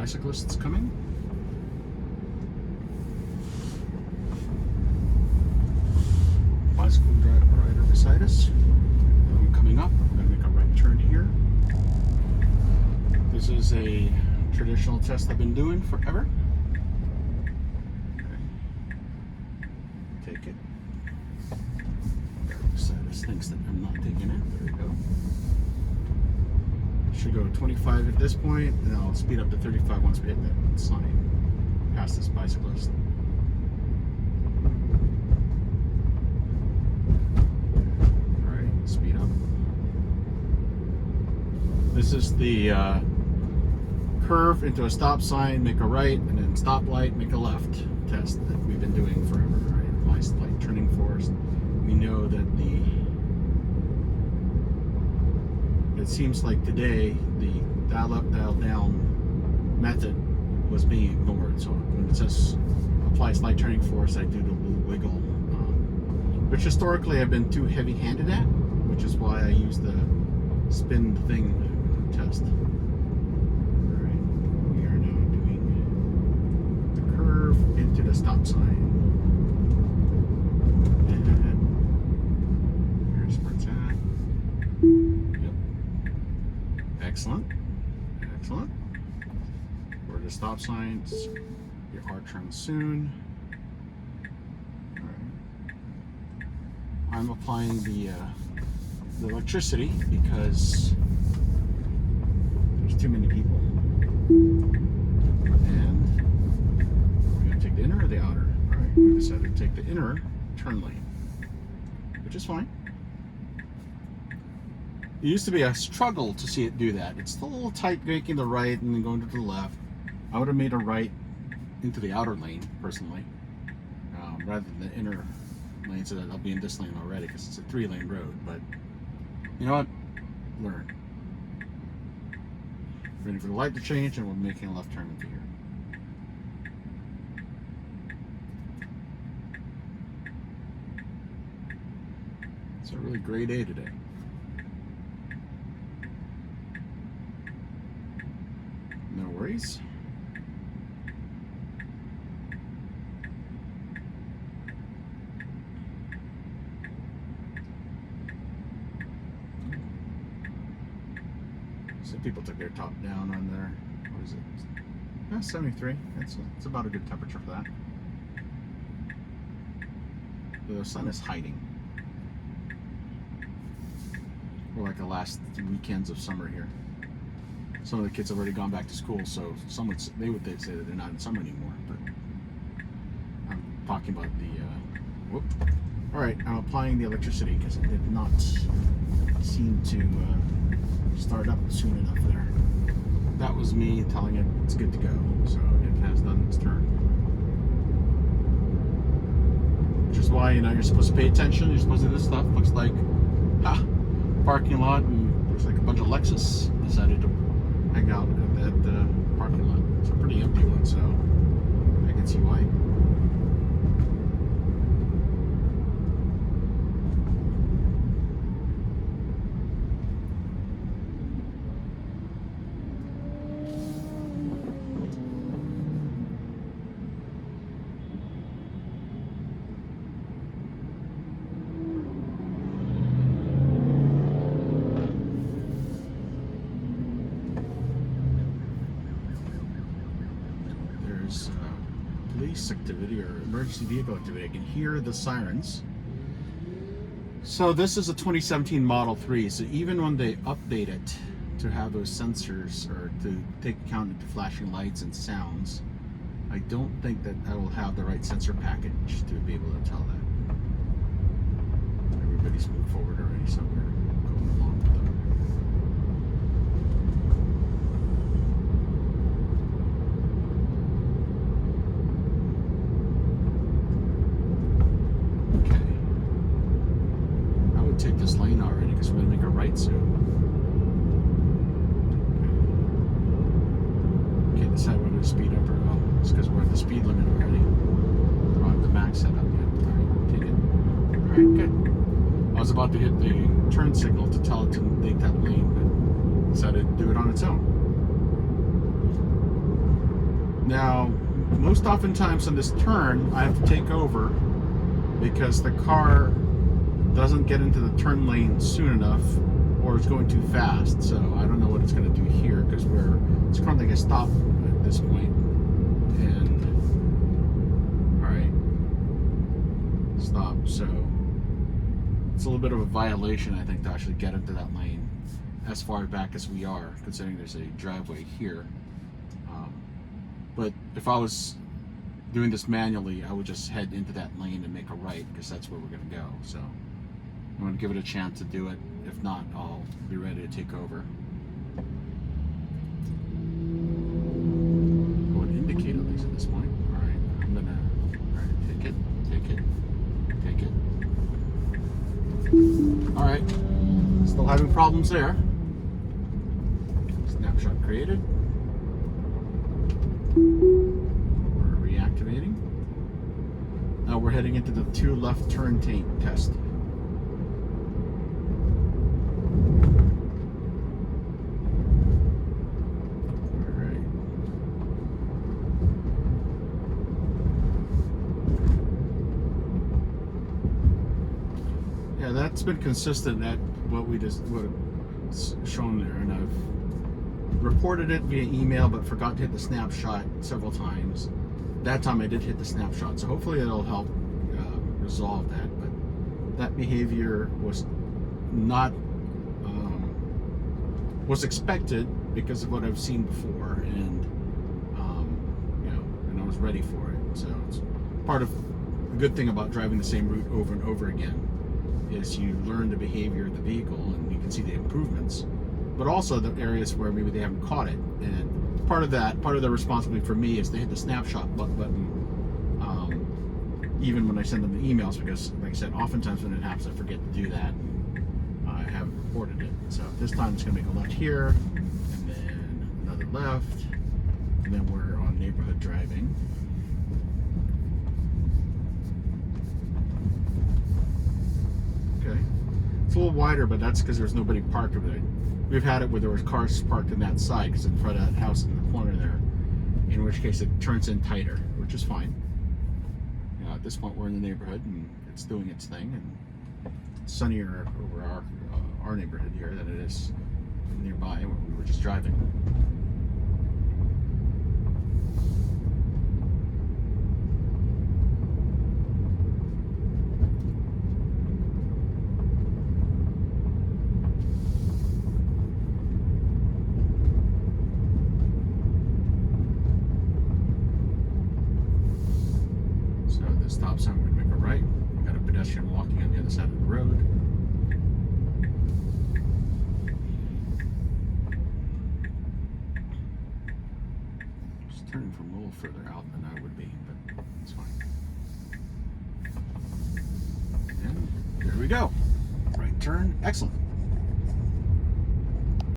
bicyclists coming. Bicycle rider beside us. One coming up. We're going to make a right turn here. This is a traditional test I've been doing forever. Okay. Take it. Right beside us thinks that I'm not taking it. There we go. Should go 25 at this point, and I'll speed up to 35 once we hit that sign past this bicyclist. Alright, speed up. This is the curve into a stop sign, make a right, and then stoplight, make a left test that we've been doing forever, right? Nice light turning force. We know that it seems like today the dial up, dial down method was being ignored. So when it says apply slight turning force, I do the little wiggle, which historically I've been too heavy handed at, which is why I use the spin thing test. Alright, we are now doing the curve into the stop sign. And here's where it's at. Excellent. Excellent. We're at the stop signs. Your hard turn soon. Alright. I'm applying the electricity because there's too many people. And we're going to take the inner or the outer? Alright, we decided to take the inner turn lane, which is fine. It used to be a struggle to see it do that. It's still a little tight making the right and then going to the left. I would have made a right into the outer lane, personally, rather than the inner lane, so that I'll be in this lane already because it's a 3-lane road. But you know what? Learn. Ready for the light to change, and we're making a left turn into here. It's a really great day today. No worries. So people took their top down on their, what is it? 73. It's about a good temperature for that. The sun is hiding. We're like the last weekends of summer here. Some of the kids have already gone back to school, so they would say that they're not in summer anymore. But I'm talking about the. Whoop. All right, I'm applying the electricity because it did not seem to start up soon enough there. That was me telling it it's good to go, so it has done its turn. Which is why you're supposed to pay attention. You're supposed to do this stuff. Looks like parking lot, and looks like a bunch of Lexus decided to hang out at the parking lot. It's a pretty empty one, so I can see why. Police activity or emergency vehicle activity. I can hear the sirens. So this is a 2017 Model 3, so even when they update it to have those sensors or to take account of flashing lights and sounds, I don't think that I will have the right sensor package to be able to tell that. Everybody's moved forward already, so we're going along with them. Take this lane already because we're going to make a right soon. Can't decide whether to speed up or not. It's because we're at the speed limit already. We're on the max setup yet. Alright, take it. Alright, good. I was about to hit the turn signal to tell it to take that lane, but decided to do it on its own. most oftentimes on this turn, I have to take over because the car doesn't get into the turn lane soon enough, or it's going too fast. So I don't know what it's going to do here because it's currently going to stop at this point. And all right, stop. So it's a little bit of a violation, I think, to actually get into that lane as far back as we are, considering there's a driveway here. But if I was doing this manually, I would just head into that lane and make a right, because that's where we're going to go. So I'm going to give it a chance to do it. If not, I'll be ready to take over. Go and indicate at least at this point. All right, I'm going to take it. All right, still having problems there. Snapshot created. We're reactivating. Now we're heading into the 2 left turn test. Alright. Yeah, that's been consistent at what it's shown there, and I've reported it via email but forgot to hit the snapshot several times. That time I did hit the snapshot, so hopefully it'll help resolve that. But that behavior was not was expected because of what I've seen before, and and I was ready for it. So it's part of the good thing about driving the same route over and over again is you learn the behavior of the vehicle and you can see the improvements, but also the areas where maybe they haven't caught it. And part of the responsibility for me is to hit the snapshot button even when I send them the emails, because like I said, oftentimes when it happens I forget to do that. I haven't reported it. So this time it's going to make a left here, and then another left, and then we're on neighborhood driving. Okay, it's a little wider, but that's because there's nobody parked over there. We've had it where there was cars parked on that side, because in front of that house in the corner there, in which case it turns in tighter, which is fine. At this point we're in the neighborhood and it's doing its thing, and it's sunnier over our neighborhood here than it is nearby where we were just driving. Stop sign, we're going to make a right. We've got a pedestrian walking on the other side of the road. Just turning from a little further out than I would be, but it's fine. And there we go. Right turn, excellent.